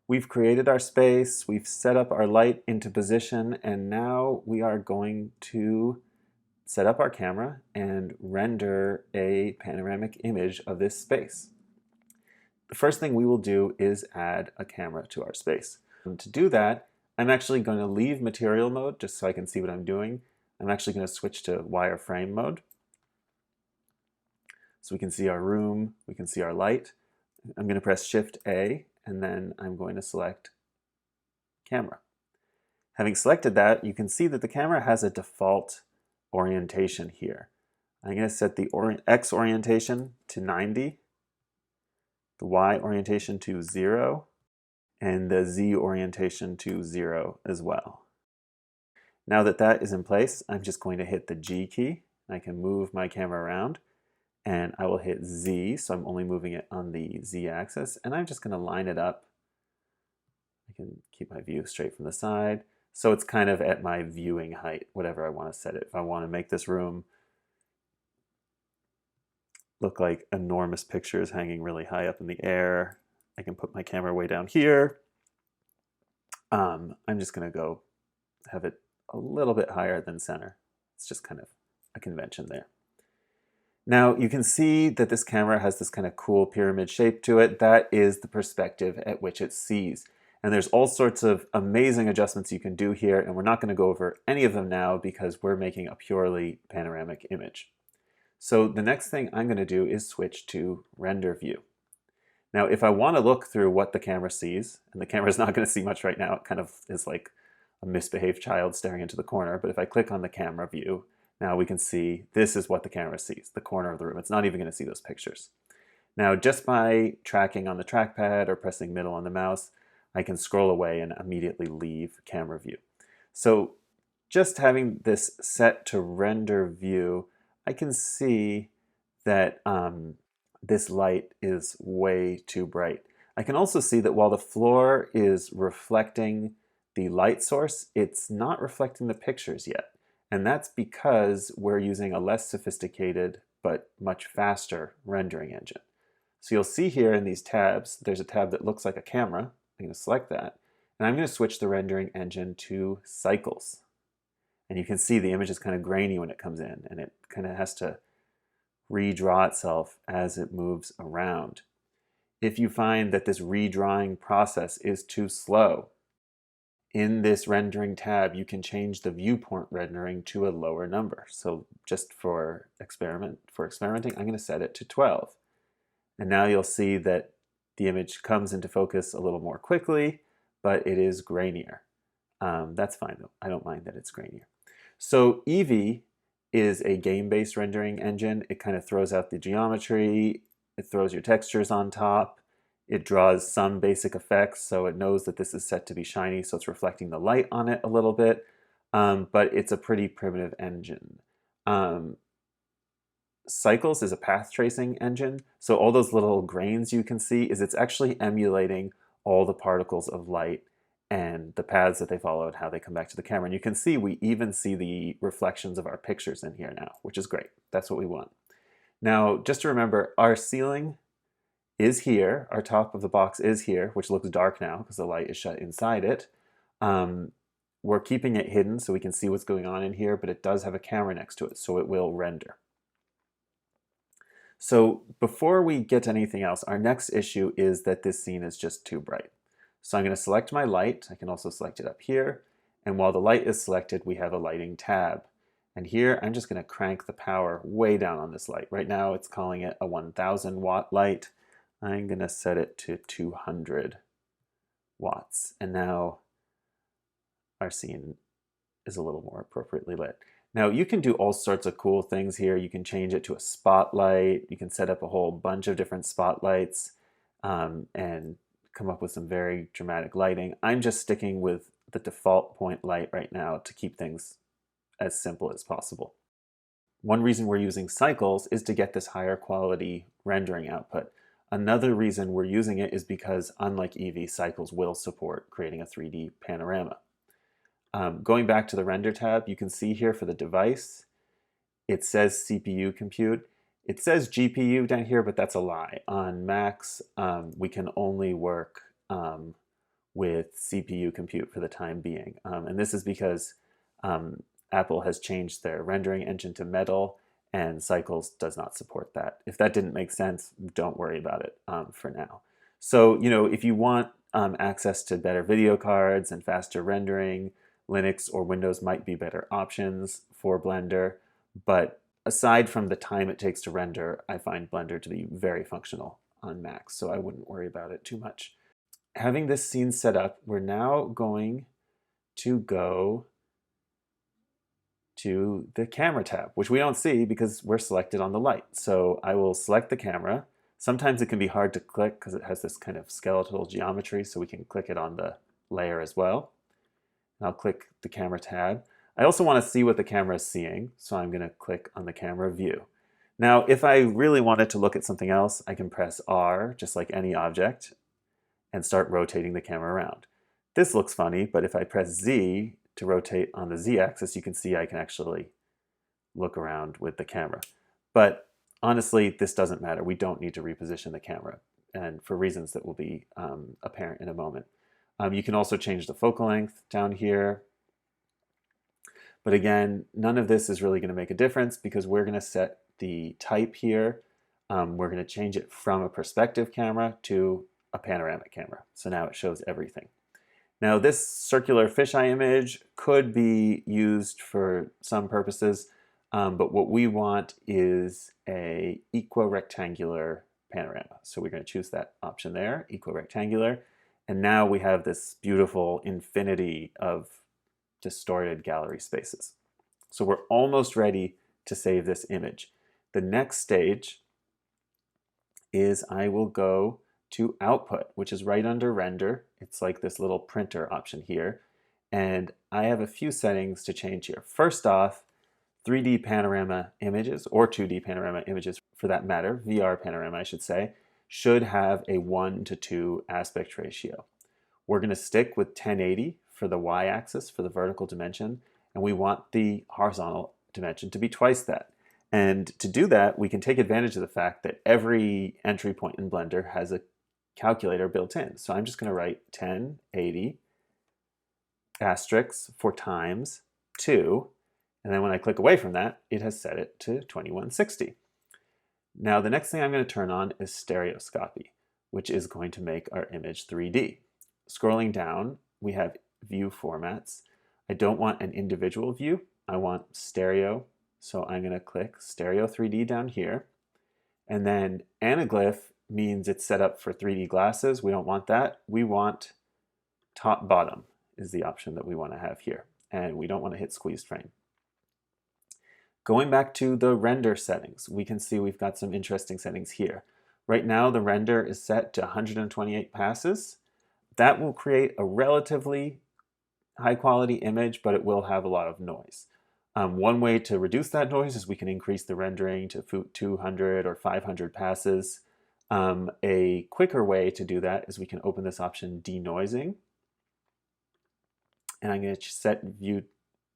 We've created our space, we've set up our light into position, and now we are going to set up our camera and render a panoramic image of this space. The first thing we will do is add a camera to our space. And to do that, I'm actually going to leave material mode just so I can see what I'm doing. I'm actually going to switch to wireframe mode. So we can see our room, we can see our light. I'm going to press Shift A, and then I'm going to select camera. Having selected that, you can see that the camera has a default orientation here. I'm going to set the X orientation to 90, the Y orientation to 0, and the Z orientation to 0 as well. Now that that is in place, I'm just going to hit the G key. I can move my camera around, and I will hit Z, so I'm only moving it on the Z axis, and I'm just going to line it up. I can keep my view straight from the side, so it's kind of at my viewing height, whatever I want to set it. If I want to make this room look like enormous pictures hanging really high up in the air, I can put my camera way down here. I'm just going to go have it a little bit higher than center. It's just kind of a convention there. Now you can see that this camera has this kind of cool pyramid shape to it. That is the perspective at which it sees. And there's all sorts of amazing adjustments you can do here, and we're not going to go over any of them now because we're making a purely panoramic image. So the next thing I'm going to do is switch to render view. Now if I want to look through what the camera sees, and the camera's not going to see much right now, it kind of is like a misbehaved child staring into the corner, but if I click on the camera view, now we can see this is what the camera sees, the corner of the room. It's not even going to see those pictures. Now just by tracking on the trackpad or pressing middle on the mouse, I can scroll away and immediately leave camera view. So just having this set to render view, I can see that this light is way too bright. I can also see that while the floor is reflecting the light source, it's not reflecting the pictures yet. And that's because we're using a less sophisticated but much faster rendering engine. So you'll see here in these tabs, there's a tab that looks like a camera. I'm going to select that, and I'm going to switch the rendering engine to cycles. And you can see the image is kind of grainy when it comes in, and it kind of has to redraw itself as it moves around. If you find that this redrawing process is too slow, in this rendering tab, you can change the viewport rendering to a lower number. So just for experimenting, I'm going to set it to 12. And now you'll see that the image comes into focus a little more quickly, but it is grainier. That's fine though. I don't mind that it's grainier. So Eevee is a game-based rendering engine. It kind of throws out the geometry, it throws your textures on top, it draws some basic effects, so it knows that this is set to be shiny, so it's reflecting the light on it a little bit, but it's a pretty primitive engine. Cycles is a path tracing engine, so all those little grains you can see is it's actually emulating all the particles of light and the paths that they follow and how they come back to the camera. And you can see we even see the reflections of our pictures in here now, which is great. That's what we want. Now, just to remember, our ceiling is here, our top of the box is here, which looks dark now because the light is shut inside it. We're keeping it hidden so we can see what's going on in here, but it does have a camera next to it, so it will render. So before we get to anything else, our next issue is that this scene is just too bright. So I'm going to select my light. I can also select it up here. And while the light is selected, we have a lighting tab. And here I'm just going to crank the power way down on this light. Right now it's calling it a 1000 watt light. I'm going to set it to 200 watts. And now our scene is a little more appropriately lit. Now you can do all sorts of cool things here. You can change it to a spotlight. You can set up a whole bunch of different spotlights and come up with some very dramatic lighting. I'm just sticking with the default point light right now to keep things as simple as possible. One reason we're using cycles is to get this higher quality rendering output. Another reason we're using it is because unlike Eevee, cycles will support creating a 3D panorama. Going back to the render tab, you can see here for the device, it says CPU compute. It says GPU down here, but that's a lie. On Macs, we can only work with CPU compute for the time being. And this is because Apple has changed their rendering engine to Metal, and Cycles does not support that. If that didn't make sense, don't worry about it for now. So, if you want access to better video cards and faster rendering, Linux or Windows might be better options for Blender. But aside from the time it takes to render, I find Blender to be very functional on Macs, so I wouldn't worry about it too much. Having this scene set up, we're now going to go to the camera tab, which we don't see because we're selected on the light. So I will select the camera. Sometimes it can be hard to click because it has this kind of skeletal geometry, so we can click it on the layer as well. And I'll click the camera tab. I also want to see what the camera is seeing, so I'm going to click on the camera view. Now, if I really wanted to look at something else, I can press R, just like any object, and start rotating the camera around. This looks funny, but if I press Z to rotate on the Z-axis, you can see I can actually look around with the camera. But honestly, this doesn't matter. We don't need to reposition the camera, and for reasons that will be apparent in a moment. You can also change the focal length down here. But again, none of this is really going to make a difference because we're going to set the type here. We're going to change it from a perspective camera to a panoramic camera. So now it shows everything. Now this circular fisheye image could be used for some purposes, but what we want is a equirectangular panorama. So we're going to choose that option there, equirectangular. And now we have this beautiful infinity of distorted gallery spaces. So we're almost ready to save this image. The next stage is I will go to output, which is right under render. It's like this little printer option here. And I have a few settings to change here. First off, 3D panorama images, or 2D panorama images for that matter, VR panorama I should say, should have a 1:2 aspect ratio. We're going to stick with 1080 for the y-axis, for the vertical dimension, and we want the horizontal dimension to be twice that. And to do that, we can take advantage of the fact that every entry point in Blender has a calculator built in. So I'm just going to write 1080 asterisk for times 2, and then when I click away from that, it has set it to 2160. Now the next thing I'm going to turn on is stereoscopy, which is going to make our image 3D. Scrolling down, we have view formats. I don't want an individual view. I want stereo. So I'm going to click stereo 3D down here. And then anaglyph means it's set up for 3D glasses. We don't want that. We want top bottom is the option that we want to have here. And we don't want to hit squeezed frame. Going back to the render settings, we can see we've got some interesting settings here. Right now the render is set to 128 passes. That will create a relatively high quality image, but it will have a lot of noise. One way to reduce that noise is we can increase the rendering to 200 or 500 passes. A quicker way to do that is we can open this option denoising. And I'm going to set view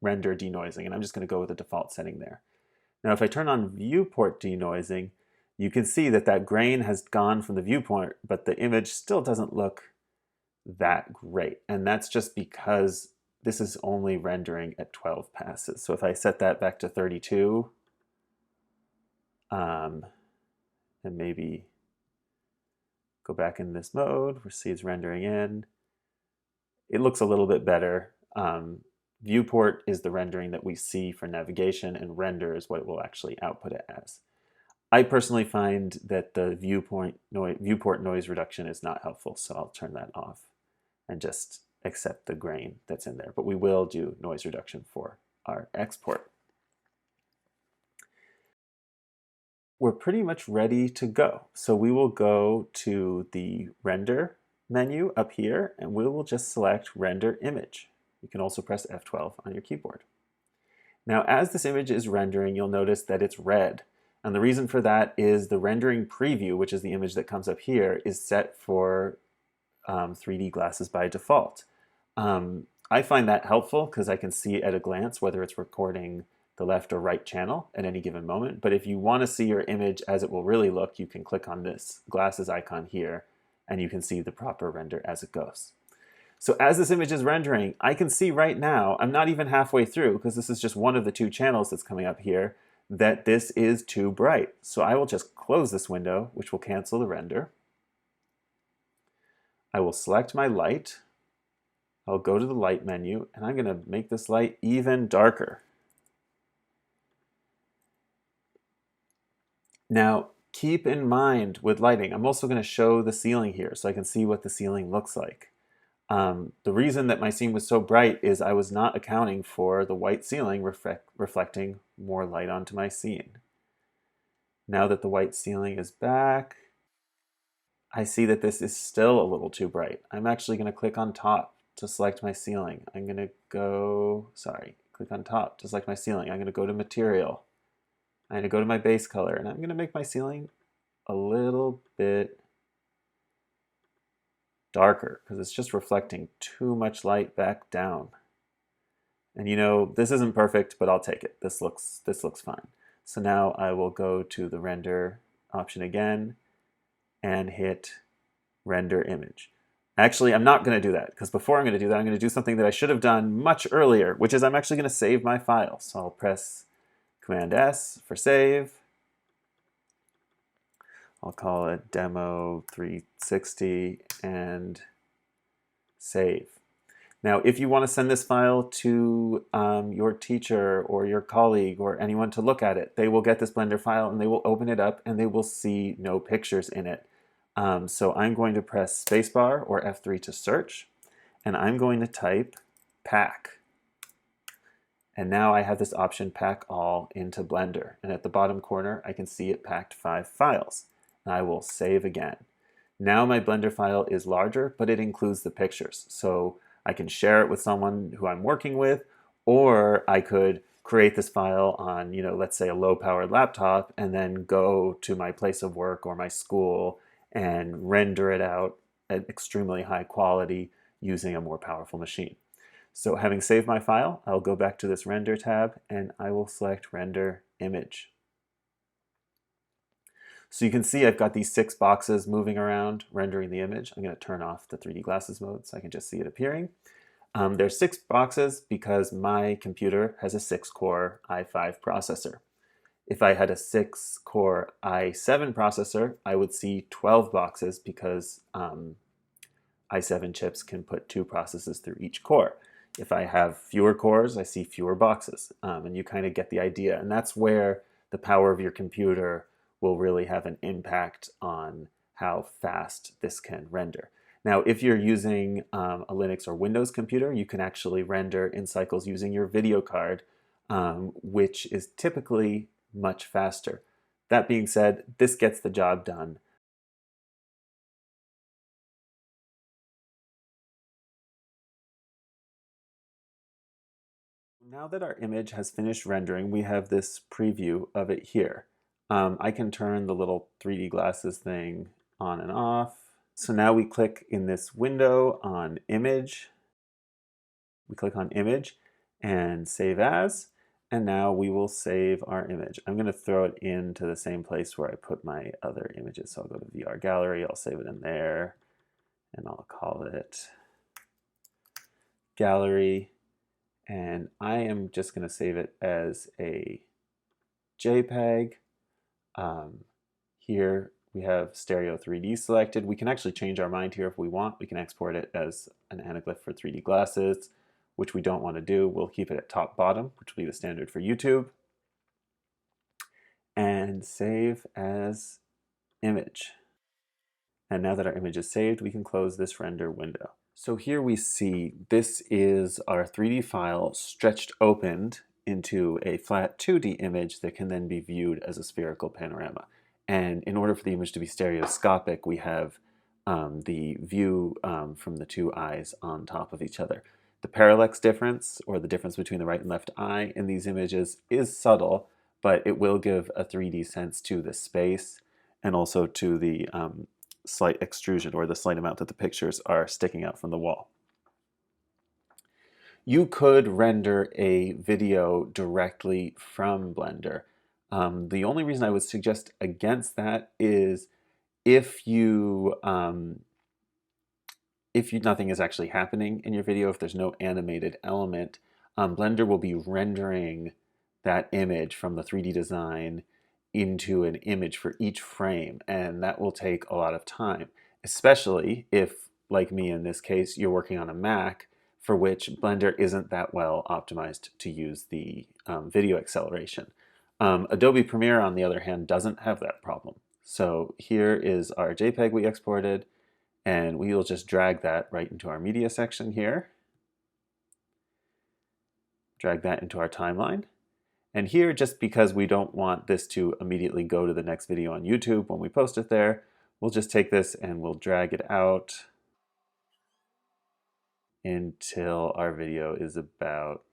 render denoising, and I'm just going to go with the default setting there. Now if I turn on viewport denoising, you can see that that grain has gone from the viewport, but the image still doesn't look that great. And that's just because this is only rendering at 12 passes. So if I set that back to 32, and maybe go back in this mode, we'll see it's rendering in. It looks a little bit better. Viewport is the rendering that we see for navigation, and render is what it will actually output it as. I personally find that the viewport noise reduction is not helpful, so I'll turn that off and just accept the grain that's in there. But we will do noise reduction for our export. We're pretty much ready to go. So we will go to the render menu up here, and we will just select render image. You can also press F12 on your keyboard. Now, as this image is rendering, you'll notice that it's red. And the reason for that is the rendering preview, which is the image that comes up here, is set for 3D glasses by default. I find that helpful because I can see at a glance whether it's recording the left or right channel at any given moment. But if you want to see your image as it will really look, you can click on this glasses icon here, and you can see the proper render as it goes. So as this image is rendering, I can see right now, I'm not even halfway through, because this is just one of the two channels that's coming up here, that this is too bright. So I will just close this window, which will cancel the render. I will select my light. I'll go to the light menu, and I'm going to make this light even darker. Now, keep in mind with lighting, I'm also going to show the ceiling here so I can see what the ceiling looks like. The reason that my scene was so bright is I was not accounting for the white ceiling reflecting more light onto my scene. Now that the white ceiling is back, I see that this is still a little too bright. I'm actually going to click on top to select my ceiling. I'm going to go, click on top to select my ceiling. I'm going to go to material. I'm going to go to my base color, and I'm going to make my ceiling a little bit darker because it's just reflecting too much light back down. And you know, this isn't perfect, but I'll take it. This looks fine. So now I will go to the render option again and hit render image. Actually, I'm not going to do that, because before I'm going to do that, I'm going to do something that I should have done much earlier, which is I'm actually going to save my file. So I'll press Command S for save. I'll call it demo 360 and save. Now, if you want to send this file to your teacher or your colleague or anyone to look at it, they will get this Blender file and they will open it up and they will see no pictures in it. So I'm going to press spacebar or F3 to search, and I'm going to type pack. And now I have this option, pack all into Blender. And at the bottom corner, I can see it packed 5 files. And I will save again. Now my Blender file is larger, but it includes the pictures. So I can share it with someone who I'm working with, or I could create this file on, let's say a low-powered laptop, and then go to my place of work or my school and render it out at extremely high quality using a more powerful machine. So having saved my file, I'll go back to this render tab and I will select render image. So you can see I've got these 6 boxes moving around rendering the image. I'm going to turn off the 3D glasses mode so I can just see it appearing. There's 6 boxes because my computer has a 6-core i5 processor. If I had a 6-core i7 processor, I would see 12 boxes because i7 chips can put 2 processes through each core. If I have fewer cores, I see fewer boxes, and you kind of get the idea. And that's where the power of your computer will really have an impact on how fast this can render. Now, if you're using a Linux or Windows computer, you can actually render in cycles using your video card, which is typically much faster. That being said, this gets the job done. Now that our image has finished rendering, we have this preview of it here. I can turn the little 3D glasses thing on and off. So now we click in this window on image. We click on image and save as, and now we will save our image. I'm going to throw it into the same place where I put my other images. So I'll go to VR gallery, I'll save it in there, and I'll call it gallery. And I am just going to save it as a JPEG. Here we have stereo 3D selected. We can actually change our mind here if we want. We can export it as an anaglyph for 3D glasses, which we don't want to do. We'll keep it at top bottom, which will be the standard for YouTube. And save as image. And now that our image is saved, we can close this render window. So here we see this is our 3D file stretched opened into a flat 2D image that can then be viewed as a spherical panorama. And in order for the image to be stereoscopic, we have the view from the 2 eyes on top of each other. The parallax difference, or the difference between the right and left eye in these images, is subtle, but it will give a 3D sense to the space and also to the slight extrusion, or the slight amount that the pictures are sticking out from the wall. You could render a video directly from Blender. The only reason I would suggest against that is if you nothing is actually happening in your video, if there's no animated element, Blender will be rendering that image from the 3D design into an image for each frame, and that will take a lot of time, especially if, like me in this case, you're working on a Mac for which Blender isn't that well optimized to use the video acceleration. Adobe Premiere, on the other hand, doesn't have that problem. So here is our JPEG we exported, and we will just drag that right into our media section here. Drag that into our timeline. And here, just because we don't want this to immediately go to the next video on YouTube when we post it there, we'll just take this and we'll drag it out until our video is about,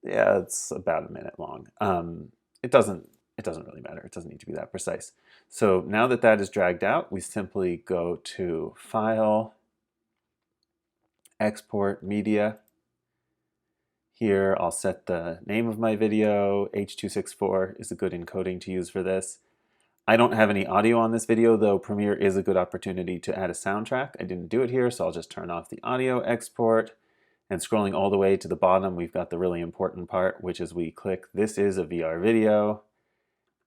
yeah, it's about a minute long. It doesn't really matter. It doesn't need to be that precise. So now that that is dragged out, we simply go to File, Export Media. Here I'll set the name of my video. H.264 is a good encoding to use for this. I don't have any audio on this video, though Premiere is a good opportunity to add a soundtrack. I didn't do it here, so I'll just turn off the audio export. And scrolling all the way to the bottom, we've got the really important part, which is we click "This is a VR video,"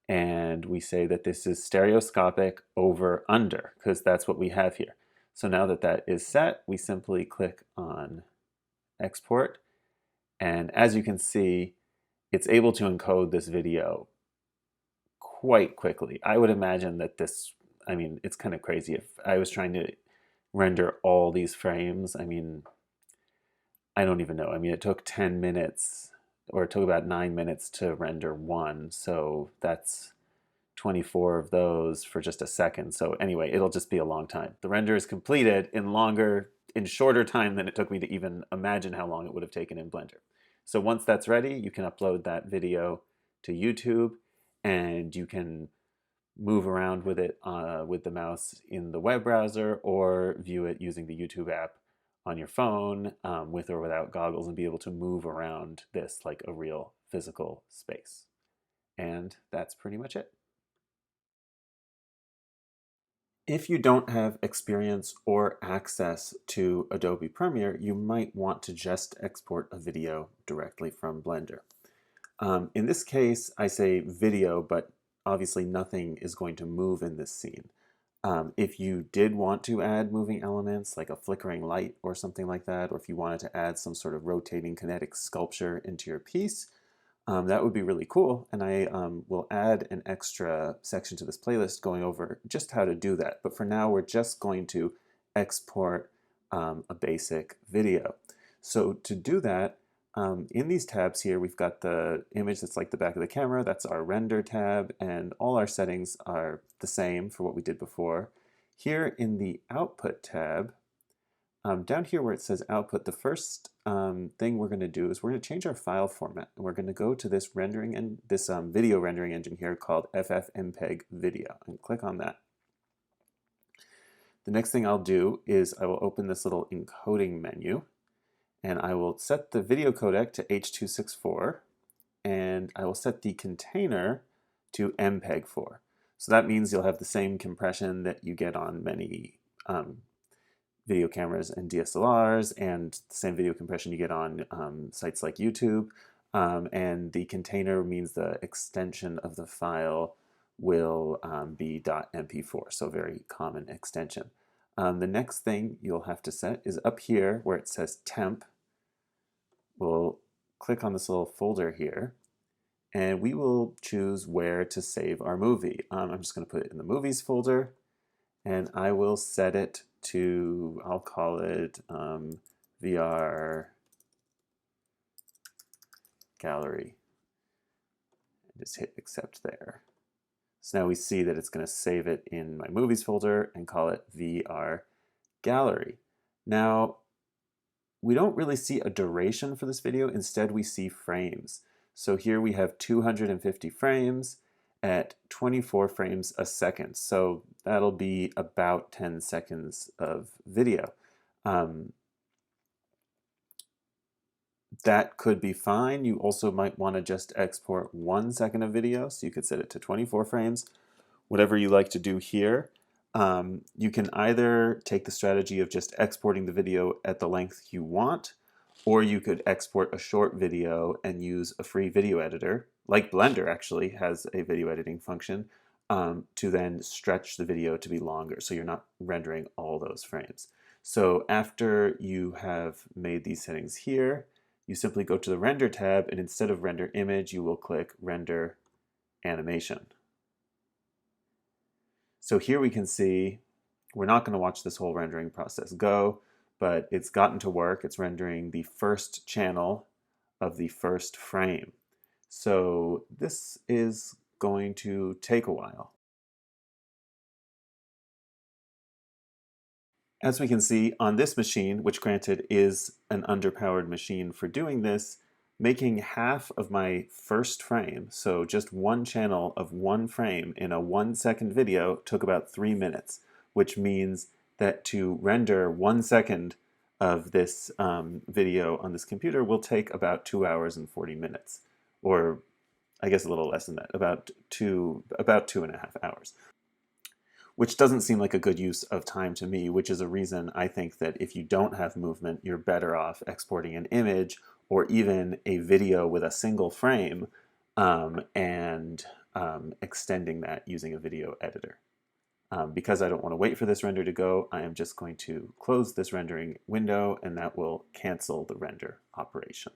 and we say that this is stereoscopic over under, because that's what we have here. So now that that is set, we simply click on Export. And as you can see, it's able to encode this video quite quickly. I would imagine that this, I mean, it's kind of crazy. If I was trying to render all these frames, I mean, I don't even know. I mean, it took 10 minutes, or it took about 9 minutes to render one. So that's 24 of those for just a second. So anyway, it'll just be a long time. The render is completed in shorter time than it took me to even imagine how long it would have taken in Blender. So once that's ready, you can upload that video to YouTube, and you can move around with it with the mouse in the web browser, or view it using the YouTube app on your phone with or without goggles, and be able to move around this like a real physical space. And that's pretty much it. If you don't have experience or access to Adobe Premiere, you might want to just export a video directly from Blender. In this case, I say video, but obviously nothing is going to move in this scene. If you did want to add moving elements, like a flickering light or something like that, or if you wanted to add some sort of rotating kinetic sculpture into your piece, that would be really cool, and I will add an extra section to this playlist going over just how to do that. But for now, we're just going to export a basic video. So to do that, in these tabs here, we've got the image that's like the back of the camera. That's our render tab, and all our settings are the same for what we did before. Here in the output tab, down here where it says output, the first thing we're going to do is we're going to change our file format, and we're going to go to this rendering and this video rendering engine here called FFmpeg Video, and click on that. The next thing I'll do is I will open this little encoding menu, and I will set the video codec to H.264, and I will set the container to MPEG-4. So that means you'll have the same compression that you get on many video cameras and DSLRs, and the same video compression you get on sites like YouTube. And the container means the extension of the file will be .mp4, so very common extension. The next thing you'll have to set is up here where it says temp. We'll click on this little folder here, and we will choose where to save our movie. I'm just going to put it in the movies folder, and I will set it to, I'll call it VR Gallery. Just hit accept there. So now we see that it's going to save it in my movies folder and call it VR Gallery. Now, we don't really see a duration for this video. Instead, we see frames. So here we have 250 frames at 24 frames a second. So that'll be about 10 seconds of video. that could be fine. You also might want to just export 1 second of video, so you could set it to 24 frames, whatever you like to do here. You can either take the strategy of just exporting the video at the length you want, or you could export a short video and use a free video editor, like Blender actually has a video editing function, to then stretch the video to be longer, so you're not rendering all those frames. So after you have made these settings here, you simply go to the Render tab, and instead of Render Image, you will click Render Animation. So here we can see, we're not going to watch this whole rendering process go, but it's gotten to work. It's rendering the first channel of the first frame. So this is going to take a while. As we can see on this machine, which granted is an underpowered machine for doing this, making half of my first frame, so just one channel of one frame in a 1 second video, took about 3 minutes, which means that to render 1 second of this video on this computer will take about 2 hours and 40 minutes, or I guess a little less than that, about 2.5 hours. Which doesn't seem like a good use of time to me, which is a reason I think that if you don't have movement, you're better off exporting an image or even a video with a single frame and extending that using a video editor. Because I don't want to wait for this render to go, I am just going to close this rendering window, and that will cancel the render operation.